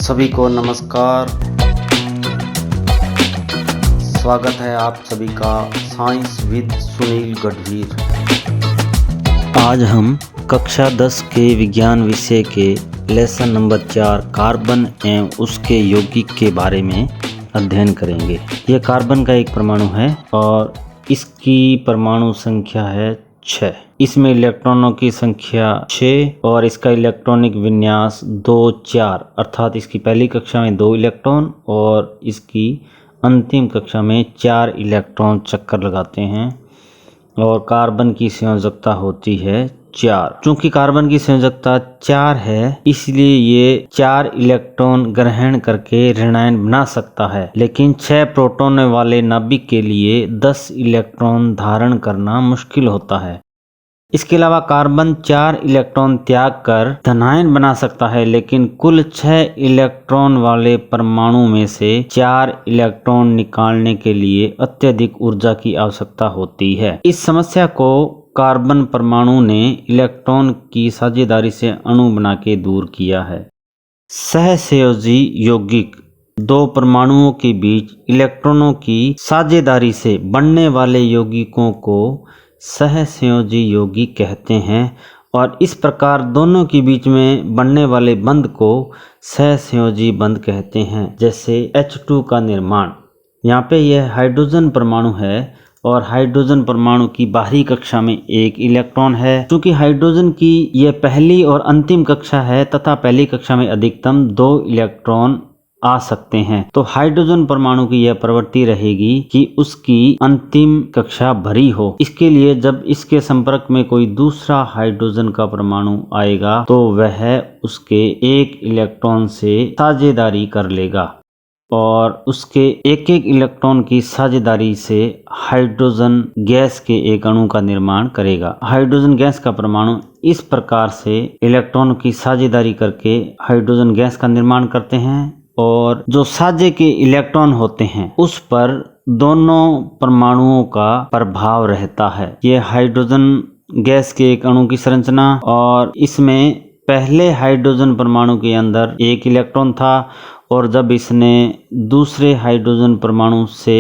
सभी को नमस्कार। स्वागत है आप सभी का साइंस विद सुनील गढ़वीर। आज हम कक्षा 10 के विज्ञान विषय के लेसन नंबर 4 कार्बन एवं उसके यौगिक के बारे में अध्ययन करेंगे। यह कार्बन का एक परमाणु है और इसकी परमाणु संख्या है 6। इसमें इलेक्ट्रॉनों की संख्या 6 और इसका इलेक्ट्रॉनिक विन्यास 2 4, अर्थात इसकी पहली कक्षा में 2 इलेक्ट्रॉन और इसकी अंतिम कक्षा में 4 इलेक्ट्रॉन चक्कर लगाते हैं। और कार्बन की संयोजकता होती है 4। चूंकि कार्बन की संयोजकता 4 है, इसलिए ये 4 इलेक्ट्रॉन ग्रहण करके ऋणायन बना सकता है, लेकिन 6 प्रोटॉन वाले नाभिक के लिए 10 इलेक्ट्रॉन धारण करना मुश्किल होता है। इसके अलावा कार्बन 4 इलेक्ट्रॉन त्याग कर धनायन बना सकता है, लेकिन कुल 6 इलेक्ट्रॉन वाले परमाणु में से 4 इलेक्ट्रॉन निकालने के लिए अत्यधिक ऊर्जा की आवश्यकता होती है। इस समस्या को कार्बन परमाणु ने इलेक्ट्रॉन की साझेदारी से अणु बना के दूर किया है। सहसंयोजी यौगिक 2 परमाणुओं के बीच इलेक्ट्रॉनों की साझेदारी से बनने वाले यौगिकों को सहसंयोजी यौगिक कहते हैं और इस प्रकार दोनों के बीच में बनने वाले बंध को सहसंयोजी बंध कहते हैं। जैसे H2 का निर्माण, यहाँ पे यह हाइड्रोजन परमाणु है और हाइड्रोजन परमाणु की बाहरी कक्षा में 1 इलेक्ट्रॉन है। क्योंकि हाइड्रोजन की यह पहली और अंतिम कक्षा है तथा पहली कक्षा में अधिकतम 2 इलेक्ट्रॉन आ सकते हैं, तो हाइड्रोजन परमाणु की यह प्रवृत्ति रहेगी कि उसकी अंतिम कक्षा भरी हो। इसके लिए जब इसके संपर्क में कोई दूसरा हाइड्रोजन का परमाणु आएगा तो वह उसके 1 इलेक्ट्रॉन से साझेदारी कर लेगा और उसके एक इलेक्ट्रॉन की साझेदारी से हाइड्रोजन गैस के एक अणु का निर्माण करेगा। हाइड्रोजन गैस का परमाणु इस प्रकार से इलेक्ट्रॉन की साझेदारी करके हाइड्रोजन गैस का निर्माण करते हैं और जो साझे के इलेक्ट्रॉन होते हैं उस पर दोनों परमाणुओं का प्रभाव रहता है। ये हाइड्रोजन गैस के एक अणु की संरचना, और इसमें पहले हाइड्रोजन परमाणु के अंदर 1 इलेक्ट्रॉन था और जब इसने दूसरे हाइड्रोजन परमाणु से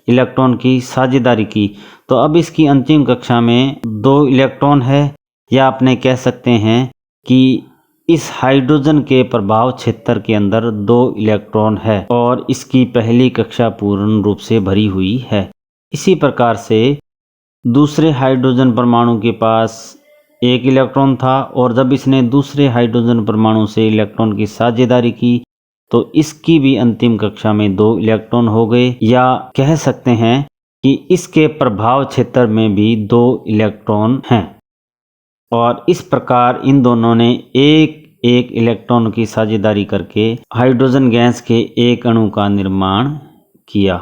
इलेक्ट्रॉन की साझेदारी की तो अब इसकी अंतिम कक्षा में 2 इलेक्ट्रॉन है, या आपने कह सकते हैं कि इस हाइड्रोजन के प्रभाव क्षेत्र के अंदर 2 इलेक्ट्रॉन है और इसकी पहली कक्षा पूर्ण रूप से भरी हुई है। इसी प्रकार से दूसरे हाइड्रोजन परमाणु के पास 1 इलेक्ट्रॉन था और जब इसने दूसरे हाइड्रोजन परमाणु से इलेक्ट्रॉन की साझेदारी की तो इसकी भी अंतिम कक्षा में 2 इलेक्ट्रॉन हो गए, या कह सकते हैं कि इसके प्रभाव क्षेत्र में भी 2 इलेक्ट्रॉन हैं। और इस प्रकार इन दोनों ने एक इलेक्ट्रॉन की साझेदारी करके हाइड्रोजन गैस के एक अणु का निर्माण किया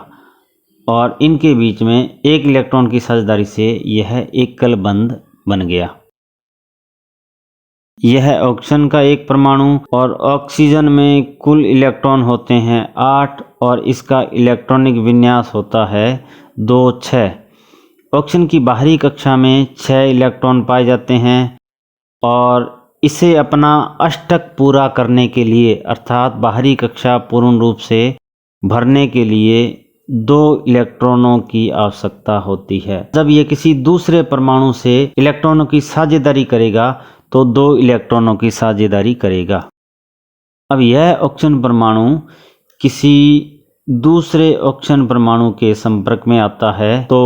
और इनके बीच में 1 इलेक्ट्रॉन की साझेदारी से यह एकल बंध बन गया। यह ऑक्सीजन का एक परमाणु, और ऑक्सीजन में कुल इलेक्ट्रॉन होते हैं 8 और इसका इलेक्ट्रॉनिक विन्यास होता है 2 6। ऑक्सीजन की बाहरी कक्षा में 6 इलेक्ट्रॉन पाए जाते हैं और इसे अपना अष्टक पूरा करने के लिए, अर्थात बाहरी कक्षा पूर्ण रूप से भरने के लिए 2 इलेक्ट्रॉनों की आवश्यकता होती है। जब यह किसी दूसरे परमाणु से इलेक्ट्रॉनों की साझेदारी करेगा तो 2 इलेक्ट्रॉनों की साझेदारी करेगा। अब यह ऑक्सीजन परमाणु किसी दूसरे ऑक्सीजन परमाणु के संपर्क में आता है तो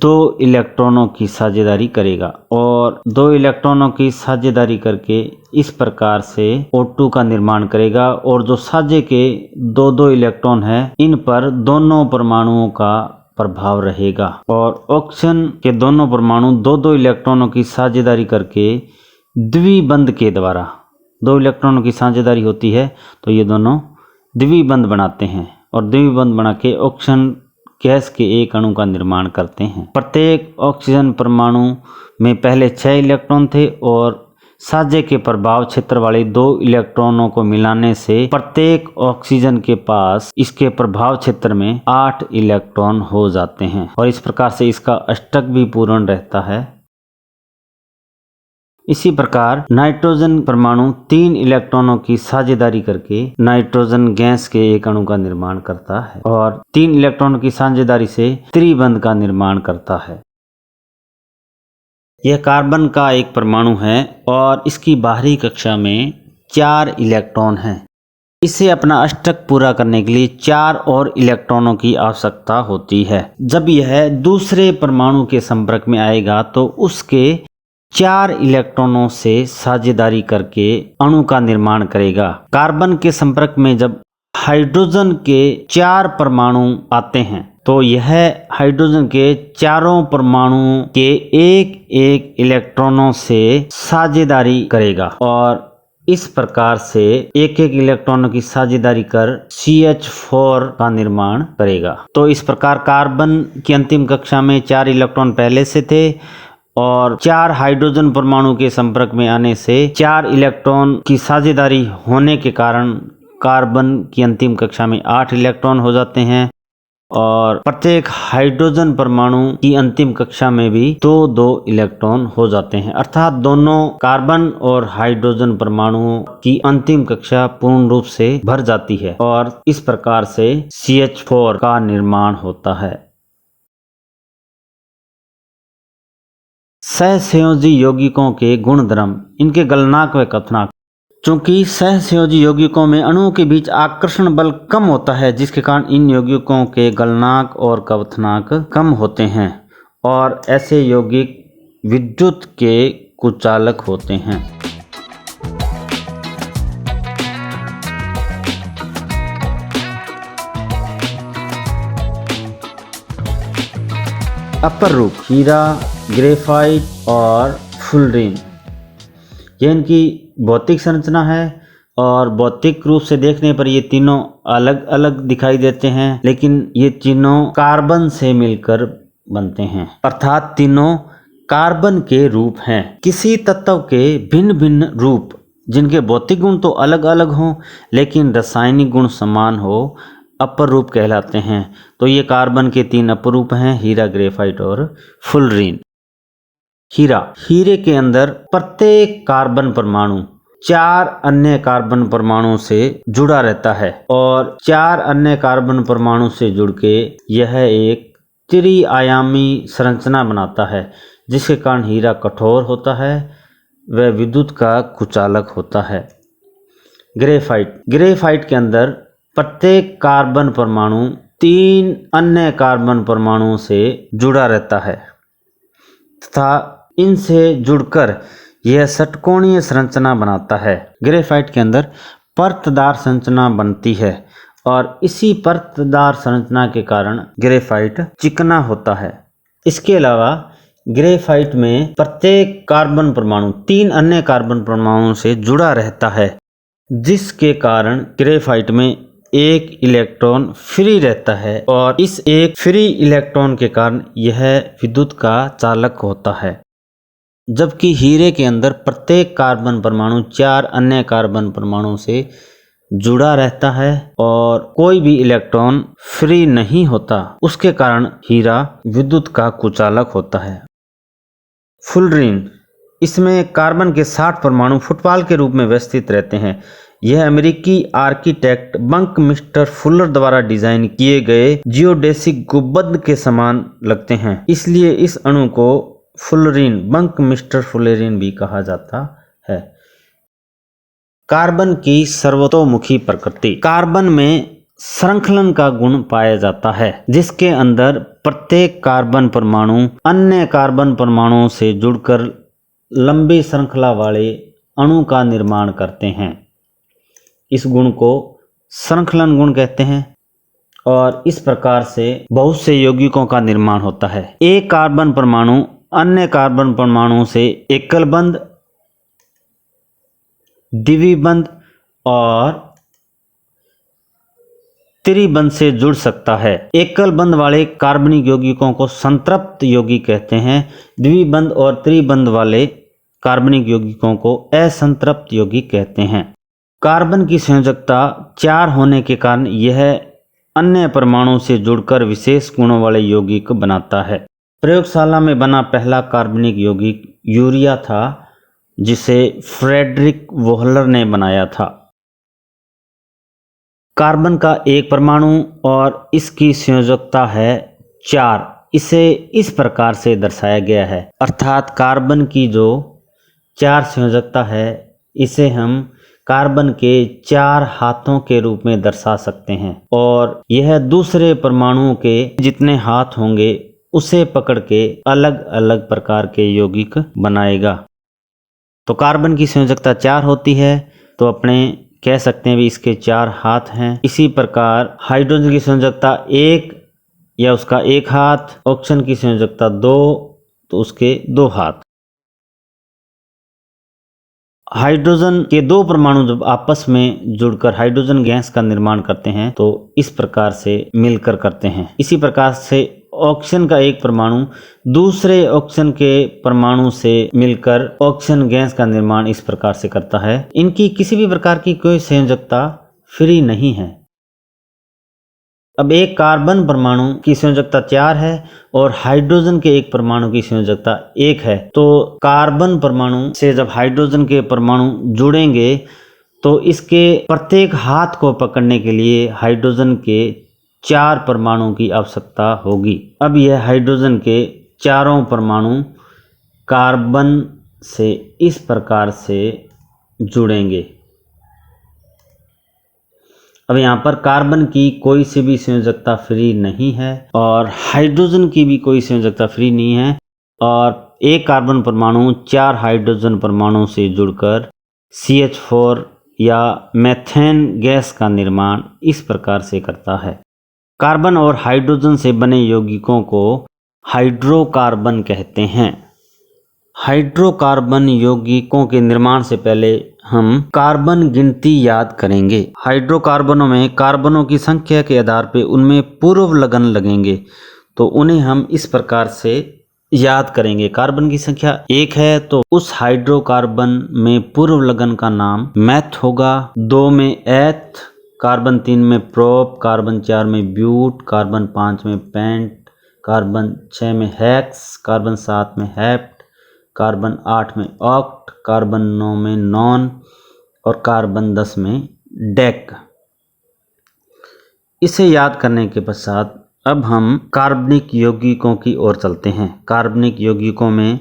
2 इलेक्ट्रॉनों की साझेदारी करेगा और 2 इलेक्ट्रॉनों की साझेदारी करके इस प्रकार से O2 का निर्माण करेगा। और जो साझे के 2 इलेक्ट्रॉन हैं इन पर दोनों परमाणुओं का प्रभाव रहेगा और ऑक्सीजन के दोनों परमाणु 2 इलेक्ट्रॉनों की साझेदारी करके द्विबंध के द्वारा 2 इलेक्ट्रॉनों की साझेदारी होती है तो ये दोनों द्विबंध बनाते हैं और द्विबंध बना के ऑक्सीजन गैस के एक अणु का निर्माण करते हैं। प्रत्येक ऑक्सीजन परमाणु में पहले 6 इलेक्ट्रॉन थे और साझे के प्रभाव क्षेत्र वाले 2 इलेक्ट्रॉनों को मिलाने से प्रत्येक ऑक्सीजन के पास इसके प्रभाव क्षेत्र में 8 इलेक्ट्रॉन हो जाते हैं और इस प्रकार से इसका अष्टक भी पूर्ण रहता है। इसी प्रकार नाइट्रोजन परमाणु 3 इलेक्ट्रॉनों की साझेदारी करके नाइट्रोजन गैस के एक अणु का निर्माण करता है और 3 इलेक्ट्रॉनों की साझेदारी से त्रिबंध का निर्माण करता है। यह कार्बन का एक परमाणु है और इसकी बाहरी कक्षा में 4 इलेक्ट्रॉन हैं। इसे अपना अष्टक पूरा करने के लिए 4 और इलेक्ट्रॉनों की आवश्यकता होती है। जब यह दूसरे परमाणु के संपर्क में आएगा तो उसके 4 इलेक्ट्रॉनों से साझेदारी करके अणु का निर्माण करेगा। कार्बन के संपर्क में जब हाइड्रोजन के 4 परमाणु आते हैं तो यह हाइड्रोजन के चारों परमाणुओं के एक इलेक्ट्रॉनों से साझेदारी करेगा और इस प्रकार से एक इलेक्ट्रॉनों की साझेदारी कर CH4 का निर्माण करेगा। तो इस प्रकार कार्बन की अंतिम कक्षा में 4 इलेक्ट्रॉन पहले से थे और 4 हाइड्रोजन परमाणु के संपर्क में आने से 4 इलेक्ट्रॉन की साझेदारी होने के कारण कार्बन की अंतिम कक्षा में 8 इलेक्ट्रॉन हो जाते हैं और प्रत्येक हाइड्रोजन परमाणु की अंतिम कक्षा में भी 2-2 इलेक्ट्रॉन हो जाते हैं, अर्थात दोनों कार्बन और हाइड्रोजन परमाणुओं की अंतिम कक्षा पूर्ण रूप से भर जाती है और इस प्रकार से CH4 का निर्माण होता है। सहसंयोजी यौगिकों के गुणधर्म, इनके गलनांक व क्वथनांक। चूंकि सहसंयोजी यौगिकों में अणुओं के बीच आकर्षण बल कम होता है जिसके कारण इन यौगिकों के गलनांक और क्वथनांक कम होते हैं और ऐसे यौगिक विद्युत के कुचालक होते हैं। अपर रूप हीरा, ग्रेफाइट और फुलरीन, यह इनकी भौतिक संरचना है और भौतिक रूप से देखने पर ये तीनों अलग अलग दिखाई देते हैं, लेकिन ये तीनों कार्बन से मिलकर बनते हैं, अर्थात तीनों कार्बन के रूप हैं। किसी तत्व के भिन्न भिन्न रूप जिनके भौतिक गुण तो अलग अलग हों लेकिन रासायनिक गुण समान हो अपर रूप कहलाते हैं। तो ये कार्बन के 3 अपर रूप हैं, हीरा, ग्रेफाइट और फुलरीन। हीरा, हीरे के अंदर प्रत्येक कार्बन परमाणु 4 अन्य कार्बन परमाणु से जुड़ा रहता है और 4 अन्य कार्बन परमाणु से जुड़ के यह एक त्रिआयामी संरचना बनाता है जिसके कारण हीरा कठोर होता है व विद्युत का कुचालक होता है। ग्रेफाइट, ग्रेफाइट के अंदर प्रत्येक कार्बन परमाणु 3 अन्य कार्बन परमाणुओं से जुड़ा रहता है तथा इनसे जुड़कर यह षटकोणीय संरचना बनाता है। ग्रेफाइट के अंदर परतदार संरचना बनती है और इसी परतदार संरचना के कारण ग्रेफाइट चिकना होता है। इसके अलावा ग्रेफाइट में प्रत्येक कार्बन परमाणु 3 अन्य कार्बन परमाणुओं से जुड़ा रहता है जिसके कारण ग्रेफाइट में एक इलेक्ट्रॉन फ्री रहता है और इस एक फ्री इलेक्ट्रॉन के कारण यह विद्युत का चालक होता है। जबकि हीरे के अंदर प्रत्येक कार्बन परमाणु 4 अन्य कार्बन परमाणु से जुड़ा रहता है और कोई भी इलेक्ट्रॉन फ्री नहीं होता, उसके कारण हीरा विद्युत का कुचालक होता है। फुलरीन, इसमें कार्बन के 60 परमाणु फुटबॉल के रूप में व्यवस्थित रहते हैं। यह अमेरिकी आर्किटेक्ट बंकमिस्टर फुलर द्वारा डिजाइन किए गए जियोडेसिक गुंबद के समान लगते हैं, इसलिए इस अणु को फुलरीन, बंकमिस्टर फुलरीन भी कहा जाता है। कार्बन की सर्वतोमुखी प्रकृति, कार्बन में श्रृंखलन का गुण पाया जाता है जिसके अंदर प्रत्येक कार्बन परमाणु अन्य कार्बन परमाणुओं से जुड़कर लंबी श्रृंखला वाले अणु का निर्माण करते हैं। इस गुण को श्रृंखलन गुण कहते हैं और इस प्रकार से बहुत से यौगिकों का निर्माण होता है। एक कार्बन परमाणु अन्य कार्बन परमाणुओं से एकल बंध, द्विबंध और त्रिबंध से जुड़ सकता है। एकल बंध वाले कार्बनिक यौगिकों को संतृप्त यौगिक कहते हैं। द्विबंध और त्रिबंध वाले कार्बनिक यौगिकों को असंतृप्त यौगिक कहते हैं। कार्बन की संयोजकता 4 होने के कारण यह अन्य परमाणु से जुड़कर विशेष गुणों वाले यौगिक बनाता है। प्रयोगशाला में बना पहला कार्बनिक यौगिक यूरिया था जिसे फ्रेडरिक वोहलर ने बनाया था। कार्बन का एक परमाणु और इसकी संयोजकता है 4। इसे इस प्रकार से दर्शाया गया है, अर्थात कार्बन की जो 4 संयोजकता है इसे हम कार्बन के 4 हाथों के रूप में दर्शा सकते हैं और यह दूसरे परमाणुओं के जितने हाथ होंगे उसे पकड़ के अलग अलग प्रकार के यौगिक बनाएगा। तो कार्बन की संयोजकता 4 होती है, तो अपने कह सकते हैं भी इसके 4 हाथ हैं। इसी प्रकार हाइड्रोजन की संयोजकता 1 या उसका 1 हाथ, ऑक्सीजन की संयोजकता 2 तो उसके 2 हाथ। हाइड्रोजन के 2 परमाणु जब आपस में जुड़कर हाइड्रोजन गैस का निर्माण करते हैं तो इस प्रकार से मिलकर करते हैं। इसी प्रकार से ऑक्सीजन का एक परमाणु दूसरे ऑक्सीजन के परमाणु से मिलकर ऑक्सीजन गैस का निर्माण इस प्रकार से करता है। इनकी किसी भी प्रकार की कोई संयोजकता फ्री नहीं है। अब एक कार्बन परमाणु की संयोजकता 4 है और हाइड्रोजन के एक परमाणु की संयोजकता 1 है, तो कार्बन परमाणु से जब हाइड्रोजन के परमाणु जुड़ेंगे तो इसके प्रत्येक हाथ को पकड़ने के लिए हाइड्रोजन के 4 परमाणु की आवश्यकता होगी। अब यह हाइड्रोजन के चारों परमाणु कार्बन से इस प्रकार से जुड़ेंगे। अब यहाँ पर कार्बन की कोई सी भी संयोजकता फ्री नहीं है और हाइड्रोजन की भी कोई संयोजकता फ्री नहीं है और एक कार्बन परमाणु 4 हाइड्रोजन परमाणु से जुड़कर CH4 या मेथेन गैस का निर्माण इस प्रकार से करता है। कार्बन और हाइड्रोजन से बने यौगिकों को हाइड्रोकार्बन कहते हैं। हाइड्रोकार्बन यौगिकों के निर्माण से पहले हम कार्बन गिनती याद करेंगे। हाइड्रोकार्बनों में कार्बनों की संख्या के आधार पर उनमें पूर्व लगन लगेंगे, तो उन्हें हम इस प्रकार से याद करेंगे। कार्बन की संख्या 1 है तो उस हाइड्रोकार्बन में पूर्व लगन का नाम मैथ होगा। 2 में एथ, कार्बन 3 में प्रोप, कार्बन 4 में ब्यूट, कार्बन 5 में पेंट, कार्बन 6 में हेक्स, कार्बन 7 में हेप्ट, कार्बन 8 में ऑक्ट, कार्बन 9 में नॉन और कार्बन 10 में डेक। इसे याद करने के पश्चात अब हम कार्बनिक यौगिकों की ओर चलते हैं। कार्बनिक यौगिकों में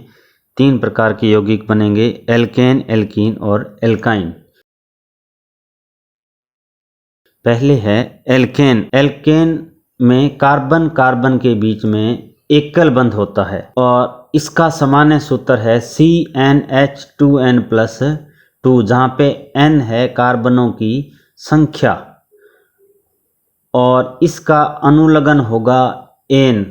3 प्रकार के यौगिक बनेंगे, एल्केन, एल्कीन और एल्काइन। पहले है एल्केन। एल्केन में कार्बन कार्बन के बीच में एकल बंध होता है और इसका सामान्य सूत्र है CnH2n+2, जहाँ पे n है कार्बनों की संख्या और इसका अनुलग्न होगा n।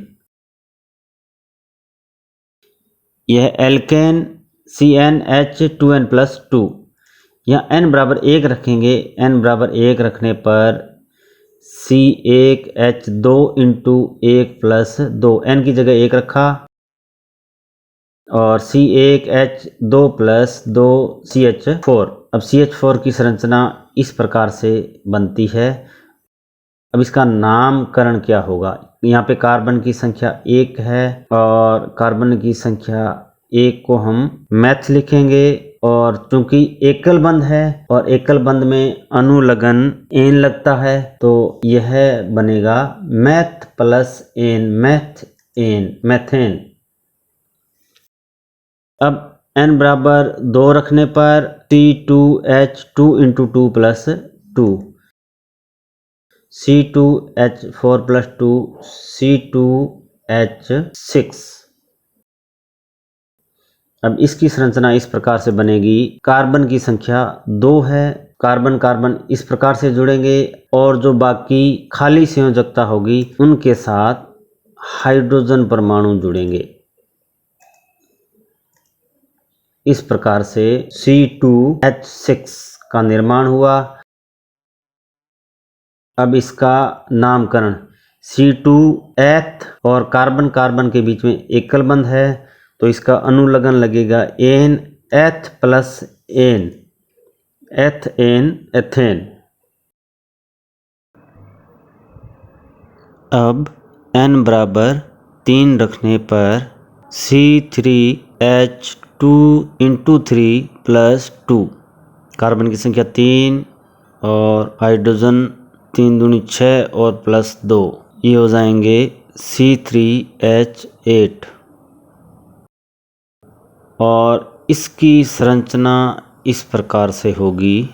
यह एल्केन CnH2n+2, यहाँ n बराबर 1 रखेंगे। n बराबर 1 रखने पर C1H2 इंटू 1+2, n की जगह 1 रखा और C1H2+2CH4। अब CH4 की संरचना इस प्रकार से बनती है। अब इसका नामकरण क्या होगा? यहाँ पे कार्बन की संख्या 1 है और कार्बन की संख्या 1 को हम मैथ लिखेंगे और चूंकि एकल बंध है और एकल बंध में अनुलग्न एन लगता है तो यह बनेगा meth plus ane, meth ane, methane. अब n बराबर 2 रखने पर C2H2 इंटू 2+2, C2H4+2, C2H6। अब इसकी संरचना इस प्रकार से बनेगी। कार्बन की संख्या 2 है, कार्बन कार्बन इस प्रकार से जुड़ेंगे और जो बाकी खाली संयोजकता होगी उनके साथ हाइड्रोजन परमाणु जुड़ेंगे। इस प्रकार से C2H6 का निर्माण हुआ। अब इसका नामकरण C2H और कार्बन कार्बन के बीच में एकल बंध है तो इसका अनुलग्न लगेगा एन, एथ प्लस एन, एथ एन, एथेन। अब n बराबर 3 रखने पर C3H2 इंटू 3 +2, कार्बन की संख्या 3 और हाइड्रोजन 3 दूनी 6 और +2, ये हो जाएंगे C3H8। और इसकी संरचना इस प्रकार से होगी।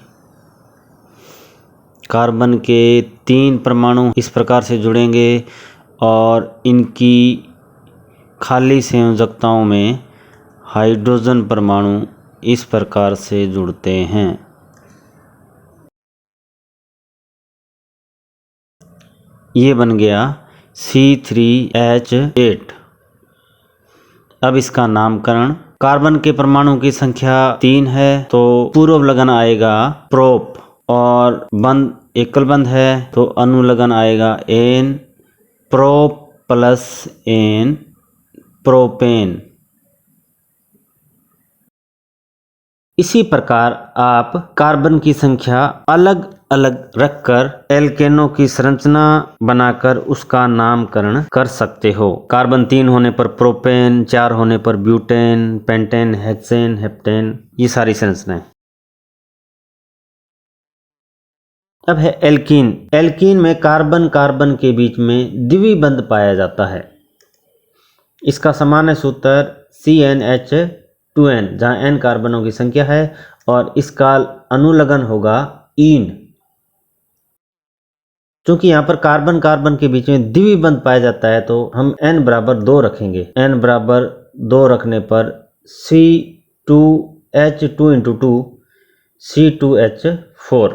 कार्बन के 3 परमाणु इस प्रकार से जुड़ेंगे और इनकी खाली संयोजकताओं में हाइड्रोजन परमाणु इस प्रकार से जुड़ते हैं। ये बन गया C3H8। अब इसका नामकरण, कार्बन के परमाणु की संख्या 3 है तो पूर्व लगन आएगा प्रोप, और बंध एकल बंध है तो अनुलगन आएगा ane, prop plus ane, propane. इसी प्रकार आप कार्बन की संख्या अलग अलग रखकर एल्केनों की संरचना बनाकर उसका नामकरण कर सकते हो। कार्बन 3 होने पर प्रोपेन, 4 होने पर ब्यूटेन, पेंटेन, हेक्सेन, हेप्टेन, ये सारी संरचनाएं। अब है एल्कीन। एल्कीन में कार्बन कार्बन के बीच में द्विबंध पाया जाता है। इसका सामान्य सूत्र CnH2n, जहां n कार्बनों की संख्या है, और इसका अनुलगन होगा ईन। क्योंकि यहाँ पर कार्बन कार्बन के बीच में द्विबंध पाया जाता है तो हम n बराबर 2 रखेंगे। n बराबर 2 रखने पर C2H2 × 2 C2H4।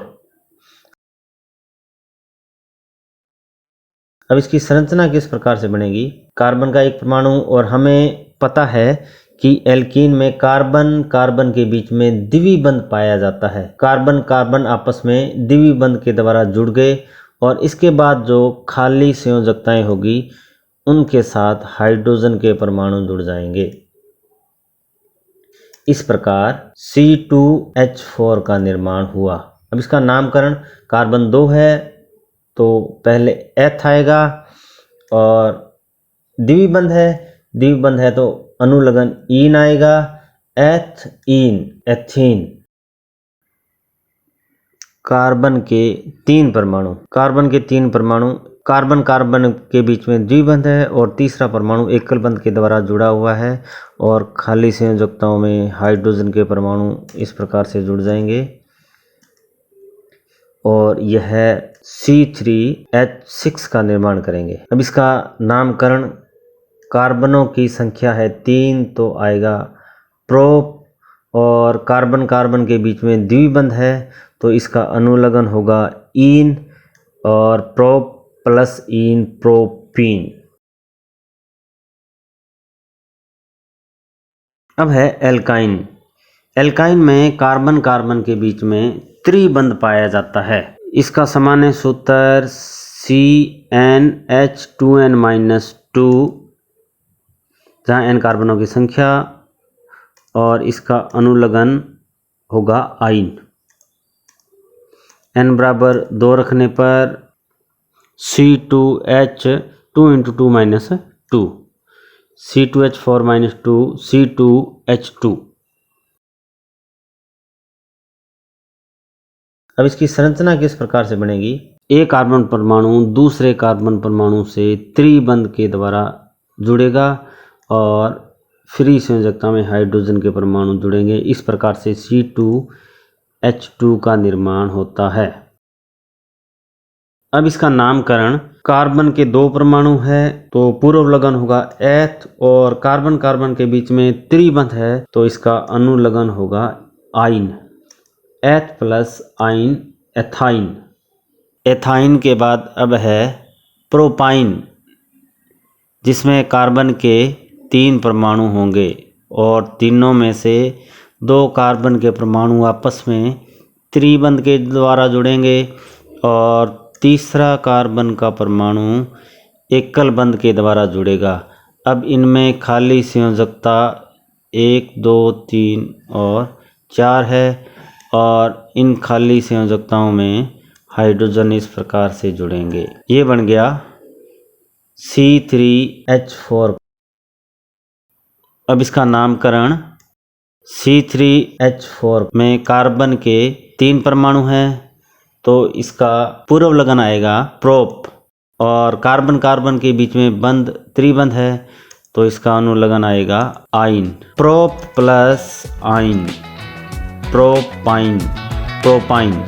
अब इसकी संरचना किस प्रकार से बनेगी? कार्बन का एक परमाणु, और हमें पता है कि एल्कीन में कार्बन कार्बन के बीच में द्विबंध पाया जाता है। कार्बन कार्बन आपस में द्विबंध के द्वारा जुड़ गए और इसके बाद जो खाली संयोजकताएं होगी उनके साथ हाइड्रोजन के परमाणु जुड़ जाएंगे। इस प्रकार C2H4 का निर्माण हुआ। अब इसका नामकरण, कार्बन 2 है तो पहले एथ आएगा, और द्विबंध है तो अनुलगन ईन आएगा, एथीन, एथीन। कार्बन के 3 परमाणु, कार्बन कार्बन के बीच में द्विबंध है और तीसरा परमाणु एकल बंध के द्वारा जुड़ा हुआ है, और खाली संयोजकताओं में हाइड्रोजन के परमाणु इस प्रकार से जुड़ जाएंगे, और यह C3H6 का निर्माण करेंगे। अब इसका नामकरण, कार्बनों की संख्या है 3 तो आएगा प्रोप, और कार्बन कार्बन के बीच में द्विबंध है तो इसका अनुलगन होगा ईन, और प्रोप प्लस ईन, प्रोपीन। अब है एल्काइन। एल्काइन में कार्बन कार्बन के बीच में त्रिबंध पाया जाता है। इसका सामान्य सूत्र CnH2n-2, जहाँ n कार्बनों की संख्या, और इसका अनुलगन होगा आइन। n बराबर 2 रखने पर C2H2 × 2 - 2, C2H4 - 2, C2H2। अब इसकी संरचना किस प्रकार से बनेगी? एक कार्बन परमाणु दूसरे कार्बन परमाणु से त्रिबंध के द्वारा जुड़ेगा और फ्री संयोजकता में हाइड्रोजन के परमाणु जुड़ेंगे। इस प्रकार से C2H2 का निर्माण होता है। अब इसका नामकरण, कार्बन के 2 परमाणु है तो पूर्व लगन होगा एथ, और कार्बन कार्बन के बीच में त्रिबंध है तो इसका अनुलगन होगा आइन, एथ प्लस आइन, एथाइन। एथाइन के बाद अब है प्रोपाइन, जिसमें कार्बन के 3 परमाणु होंगे और तीनों में से 2 कार्बन के परमाणु आपस में त्रिबंध के द्वारा जुड़ेंगे और तीसरा कार्बन का परमाणु एकल बंध के द्वारा जुड़ेगा। अब इनमें खाली संयोजकता 1, 2, 3 और 4 है, और इन खाली संयोजकताओं में हाइड्रोजन इस प्रकार से जुड़ेंगे। ये बन गया C3H4। अब इसका नामकरण, C3H4 में कार्बन के 3 परमाणु हैं, तो इसका पूर्व लगन आएगा प्रोप, और कार्बन कार्बन के बीच में बंध त्रिबंध है, तो इसका अनुलगन आएगा आइन। प्रोप प्लस आइन, प्रोपाइन, प्रोपाइन।